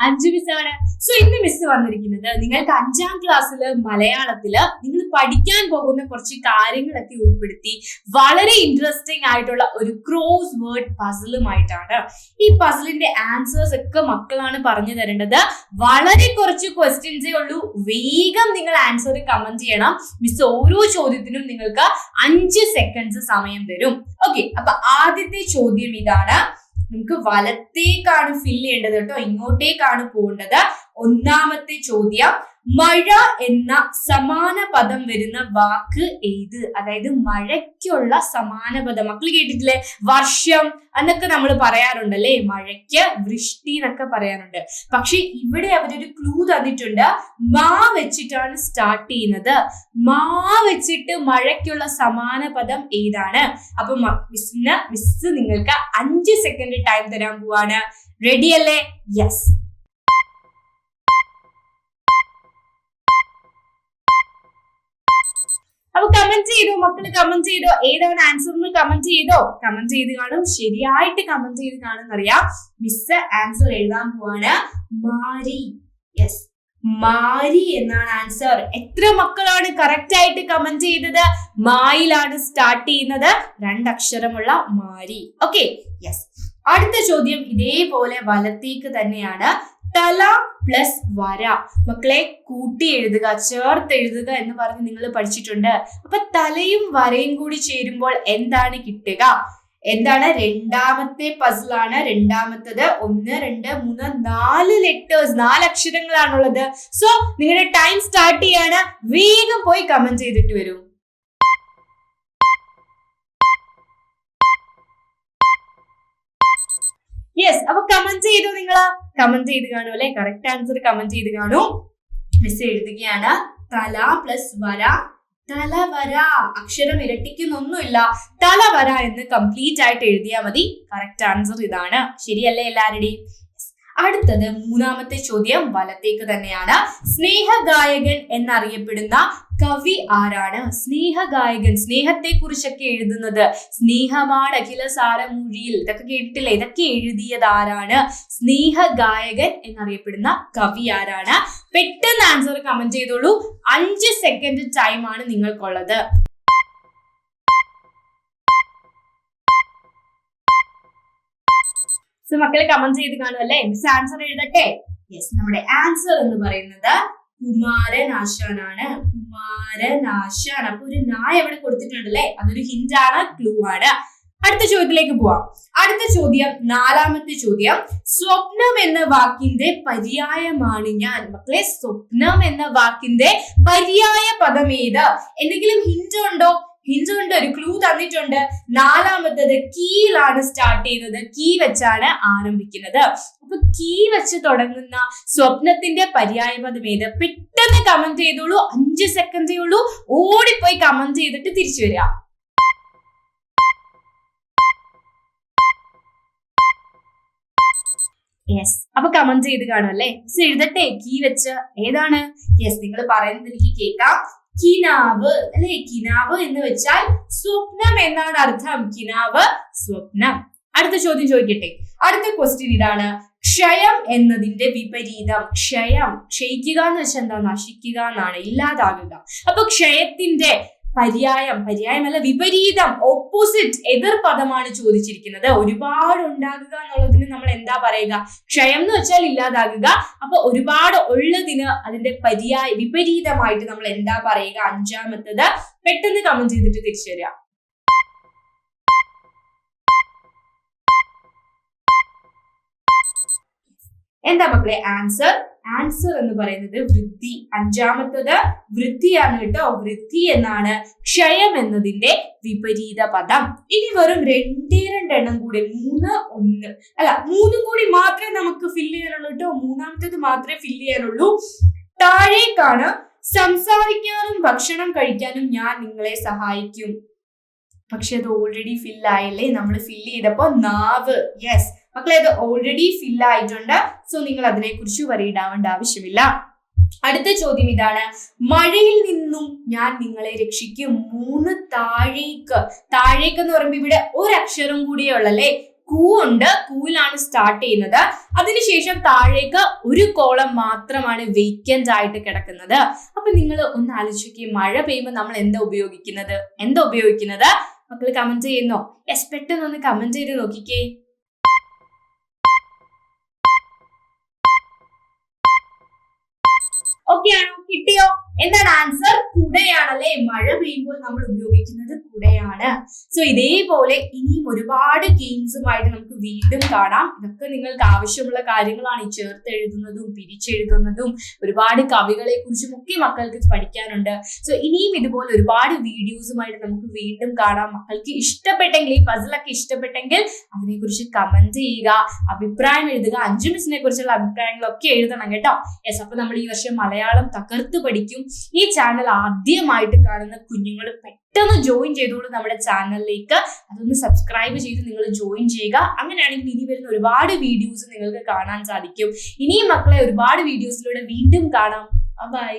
അഞ്ചു മിസ്സാണ്. So ഇന്ന് miss വന്നിരിക്കുന്നത് നിങ്ങൾക്ക് 5ാം ക്ലാസ്സില് മലയാളത്തില് നിങ്ങൾ പഠിക്കാൻ പോകുന്ന കുറച്ച് കാര്യങ്ങളൊക്കെ ഉൾപ്പെടുത്തി വളരെ ഇൻട്രസ്റ്റിംഗ് ആയിട്ടുള്ള ഒരു ക്രോസ് വേർഡ് പസിലുമായിട്ടാണ്. ഈ പസിലിന്റെ ആൻസേഴ്സ് ഒക്കെ മക്കളാണ് പറഞ്ഞു തരേണ്ടത്. വളരെ കുറച്ച് ക്വസ്റ്റ്യൻസേ ഉള്ളൂ. വേഗം നിങ്ങൾ ആൻസർ കമന്റ് ചെയ്യണം. മിസ് ഓരോ ചോദ്യത്തിനും നിങ്ങൾക്ക് 5 സെക്കൻഡ്സ് സമയം തരും. ഓക്കെ, അപ്പൊ ആദ്യത്തെ ചോദ്യം ഇതാണ്. നമുക്ക് വലത്തേക്കാണ് ഫില്ല് ചെയ്യേണ്ടത് കേട്ടോ, ഇങ്ങോട്ടേക്കാണ് പോകേണ്ടത്. ഒന്നാമത്തെ ചോദ്യം, മഴ എന്ന സമാന പദം വരുന്ന വാക്ക് ഏത്? അതായത് മഴയ്ക്കുള്ള സമാന പദം മക്കൾ കേട്ടിട്ടില്ലേ? വർഷം എന്നൊക്കെ നമ്മൾ പറയാറുണ്ടല്ലേ, മഴയ്ക്ക് വൃഷ്ടി എന്നൊക്കെ പറയാറുണ്ട്. പക്ഷെ ഇവിടെ അവരൊരു ക്ലൂ തന്നിട്ടുണ്ട്. മാ വെച്ചിട്ടാണ് സ്റ്റാർട്ട് ചെയ്യുന്നത്. മാ വെച്ചിട്ട് മഴയ്ക്കുള്ള സമാന പദം ഏതാണ്? അപ്പൊ മിസ് നിങ്ങൾക്ക് 5 സെക്കൻഡ് ടൈം തരാൻ പോവാണ്. റെഡി അല്ലേ? യെസ്. അപ്പൊ കമന്റ് ചെയ്തോ മക്കള്, കമന്റ് ചെയ്തോ. ഏതാണ് ആൻസർ എന്ന് കമന്റ് ചെയ്തോ. കമന്റ് ചെയ്ത് കാണും, ശരിയായിട്ട് കമന്റ് ചെയ്ത് കാണും അറിയാം. മിസ് ആൻസർ എഴുതാൻ പോവാണ്. മാരി. യെസ്, മാരി എന്നാണ് ആൻസർ. എത്ര മക്കളാണ് കറക്റ്റ് ആയിട്ട് കമന്റ് ചെയ്തത്? മായിലാണ് സ്റ്റാർട്ട് ചെയ്യുന്നത്, 2 അക്ഷരമുള്ള മാരി. Okay, yes. അടുത്ത ചോദ്യം ഇതേപോലെ വലത്തേക്ക് തന്നെയാണ്. തല പ്ലസ് വര. മക്കളെ കൂട്ടി എഴുതുക, ചേർത്ത് എഴുതുക എന്ന് പറഞ്ഞ് നിങ്ങൾ പഠിച്ചിട്ടുണ്ട്. അപ്പൊ തലയും വരയും കൂടി ചേരുമ്പോൾ എന്താണ് കിട്ടുക? എന്താണ്? രണ്ടാമത്തെ പസിലാണ്. രണ്ടാമത്തത് 1, 2, 3, 4 ലെറ്റേഴ്സ്, 4 അക്ഷരങ്ങളാണുള്ളത്. സോ നിങ്ങളുടെ ടൈം സ്റ്റാർട്ട് ചെയ്യാണ്. വേഗം പോയി കമന്റ് ചെയ്തിട്ട് വരൂ. യെസ്, അപ്പൊ കമന്റ് ചെയ്തു. നിങ്ങൾ കമന്റ് ചെയ്ത് കാണും അല്ലെ? കറക്റ്റ് ആൻസർ കമന്റ് ചെയ്ത് കാണൂ. മിസ് എഴുതുകയാണ്. തല പ്ലസ് വര, തലവര. അക്ഷരം ഇരട്ടിക്കുന്നൊന്നുമില്ല, തലവര എന്ന് കംപ്ലീറ്റ് ആയിട്ട് എഴുതിയാൽ മതി. കറക്റ്റ് ആൻസർ ഇതാണ്. ശരിയല്ലേ എല്ലാവരുടെയും? അടുത്തത് മൂന്നാമത്തെ ചോദ്യം വലത്തേക്ക് തന്നെയാണ്. സ്നേഹഗായകൻ എന്നറിയപ്പെടുന്ന കവി ആരാണ്? സ്നേഹഗായകൻ, സ്നേഹത്തെ കുറിച്ചൊക്കെ എഴുതുന്നത്. സ്നേഹമാണ് അഖില സാരമൂഴിയിൽ, ഇതൊക്കെ കേട്ടിട്ടില്ലേ? ഇതൊക്കെ എഴുതിയത് ആരാണ്? സ്നേഹഗായകൻ എന്നറിയപ്പെടുന്ന കവി ആരാണ്? പെട്ടെന്ന് ആൻസർ കമന്റ് ചെയ്തോളൂ. 5 സെക്കൻഡ് ടൈം ആണ് നിങ്ങൾക്കുള്ളത്. മക്കളെ കമന്റ് ചെയ്ത് കാണും അല്ലെ? മിസ് ആൻസർ എഴുതട്ടെ. യെസ്, നമ്മുടെ ആൻസർ എന്ന് പറയുന്നത് കുമാരനാശാനാണ്. കുമാരനാശാൻ. അപ്പൊ ഒരു നായ എവിടെ കൊടുത്തിട്ടുണ്ടല്ലേ, അതൊരു ഹിന്റ് ആണ്, ക്ലൂ ആണ്. അടുത്ത ചോദ്യത്തിലേക്ക് പോവാം. അടുത്ത ചോദ്യം, 4ാമത്തെ ചോദ്യം. സ്വപ്നം എന്ന വാക്കിന്റെ പര്യായമാണ് ഞാൻ. മക്കളെ, സ്വപ്നം എന്ന വാക്കിന്റെ പര്യായ പദം ഏത്? എന്തെങ്കിലും ഹിന്റ് ഉണ്ടോ? ഹിന്റ് ഉണ്ട്, ഒരു ക്ലൂ തന്നിട്ടുണ്ട്. 4ാമത്തത് കീയിലാണ് സ്റ്റാർട്ട് ചെയ്യുന്നത്, കീ വെച്ചാണ് ആരംഭിക്കുന്നത്. അപ്പൊ കീ വെച്ച് തുടങ്ങുന്ന സ്വപ്നത്തിന്റെ പര്യായ പദം ഏത്? പെട്ടെന്ന് കമന്റ് ചെയ്തോളൂ. 5 സെക്കൻഡേ ഉള്ളൂ. ഓടിപ്പോയി കമന്റ് ചെയ്തിട്ട് തിരിച്ചു വരിക. യെസ്, അപ്പൊ കമന്റ് ചെയ്ത് കാണും അല്ലെ? എഴുതട്ടെ, കീ വെച്ച് ഏതാണ്? യെസ്, നിങ്ങൾ പറയുന്നത് എനിക്ക് കേൾക്കാം. കിനാവ് അല്ലെ? കിനാവ് എന്ന് വെച്ചാൽ സ്വപ്നം എന്നാണ് അർത്ഥം. കിനാവ്, സ്വപ്നം. അടുത്ത ചോദ്യം ചോദിക്കട്ടെ. അടുത്ത ക്വസ്റ്റ്യൻ ഇതാണ്. ക്ഷയം എന്നതിന്റെ വിപരീതം. ക്ഷയം, ക്ഷയിക്കുക എന്ന് വെച്ചാൽ എന്താ? നശിക്കുക എന്നാണ്, ഇല്ലാതാകുക. അപ്പൊ ക്ഷയത്തിന്റെ പര്യായമല്ല, വിപരീതം, ഓപ്പോസിറ്റ്, എതിർ പദമാണ് ചോദിച്ചിരിക്കുന്നത്. ഒരുപാട് ഉണ്ടാകുക എന്നുള്ളതിന് നമ്മൾ എന്താ പറയുക? ക്ഷയം എന്ന് വെച്ചാൽ ഇല്ലാതാകുക. അപ്പൊ ഒരുപാട് ഉള്ളതിന് അതിന്റെ വിപരീതമായിട്ട് നമ്മൾ എന്താ പറയുക? 5ാമത്തത്. പെട്ടെന്ന് കമന്റ് ചെയ്തിട്ട് തിരിച്ചു വരിക. എന്താ മക്കളെ ആൻസർ? ആൻസർ എന്ന് പറയുന്നത് വൃദ്ധി. 5ാമത്തത് വൃദ്ധിയാണ് കേട്ടോ. വൃദ്ധി എന്നാണ് ക്ഷയം എന്നതിന്റെ വിപരീത പദം. ഇനി വെറും 2 എണ്ണം കൂടി, 3 കൂടി മാത്രമേ നമുക്ക് ഫില്ല് ചെയ്യാനുള്ളൂ കേട്ടോ. 3ാമത്തത് മാത്രമേ ഫില്ല് ചെയ്യാനുള്ളൂ. താഴേക്കാണ്. സംസാരിക്കാനും ഭക്ഷണം കഴിക്കാനും ഞാൻ നിങ്ങളെ സഹായിക്കും. പക്ഷെ അത് ഓൾറെഡി ഫില്ലായില്ലേ? നമ്മൾ ഫില്ല് ചെയ്തപ്പോ നാവ്. യെസ് മക്കളെ, അത് ഓൾറെഡി ഫില്ല് ആയിട്ടുണ്ട്. സോ നിങ്ങൾ അതിനെ കുറിച്ച് വറിയിടാവേണ്ട ആവശ്യമില്ല. അടുത്ത ചോദ്യം ഇതാണ്. മഴയിൽ നിന്നും ഞാൻ നിങ്ങളെ രക്ഷിക്കും. 3 താഴേക്ക്. താഴേക്ക് എന്ന് പറയുമ്പോ ഇവിടെ 1 അക്ഷരം കൂടിയേ ഉള്ളല്ലേ? കൂ ഉണ്ട്, കൂയിലാണ് സ്റ്റാർട്ട് ചെയ്യുന്നത്. അതിനുശേഷം താഴേക്ക് ഒരു കോളം മാത്രമാണ് വേക്കന്റ് ആയിട്ട് കിടക്കുന്നത്. അപ്പൊ നിങ്ങൾ ഒന്ന് ആലോചിക്കുക, മഴ പെയ്യുമ്പോൾ നമ്മൾ എന്താ ഉപയോഗിക്കുന്നത്? മക്കൾ കമന്റ് ചെയ്യുന്നോ? യെസ്, പെട്ടെന്ന് കമന്റ് ചെയ്ത് നോക്കിക്കേ. ഓക്കെ ആണോ? കിട്ടിയോ? എന്താണ് ആൻസർ? കുടയാണല്ലേ. മഴ പെയ്യുമ്പോൾ നമ്മൾ ഉപയോഗിക്കുന്നത് കുടയാണ്. സോ ഇതേപോലെ ഇനിയും ഒരുപാട് ഗെയിംസുമായിട്ട് നമുക്ക് വീണ്ടും കാണാം. ഇതൊക്കെ നിങ്ങൾക്ക് ആവശ്യമുള്ള കാര്യങ്ങളാണ്. ഈ ചേർത്തെഴുതുന്നതും പിരിച്ചെഴുതുന്നതും ഒരുപാട് കവികളെ കുറിച്ചും ഒക്കെ മക്കൾക്ക് പഠിക്കാനുണ്ട്. സോ ഇനിയും ഇതുപോലെ ഒരുപാട് വീഡിയോസുമായിട്ട് നമുക്ക് വീണ്ടും കാണാം. മക്കൾക്ക് ഇഷ്ടപ്പെട്ടെങ്കിൽ, ഈ പസിലൊക്കെ ഇഷ്ടപ്പെട്ടെങ്കിൽ അതിനെക്കുറിച്ച് കമന്റ് ചെയ്യുക, അഭിപ്രായം എഴുതുക. അഞ്ജു മിസ്സിനെ കുറിച്ചുള്ള അഭിപ്രായങ്ങളൊക്കെ എഴുതണം കേട്ടോ. യെസ്, അപ്പൊ നമ്മൾ ഈ വർഷം മലയാളം തകർത്ത് പഠിക്കും. ഈ ചാനൽ ആദ്യമായിട്ട് കാണുന്ന കുഞ്ഞുങ്ങൾ പെട്ടെന്ന് ജോയിൻ ചെയ്തോളൂ നമ്മുടെ ചാനലിലേക്ക്. അതൊന്ന് സബ്സ്ക്രൈബ് ചെയ്ത് നിങ്ങൾ ജോയിൻ ചെയ്യുക. അങ്ങനെയാണെങ്കിൽ ഇനി വരുന്ന ഒരുപാട് വീഡിയോസ് നിങ്ങൾക്ക് കാണാൻ സാധിക്കും. ഇനിയും മക്കളെ ഒരുപാട് വീഡിയോസിലൂടെ വീണ്ടും കാണാം. ബൈ.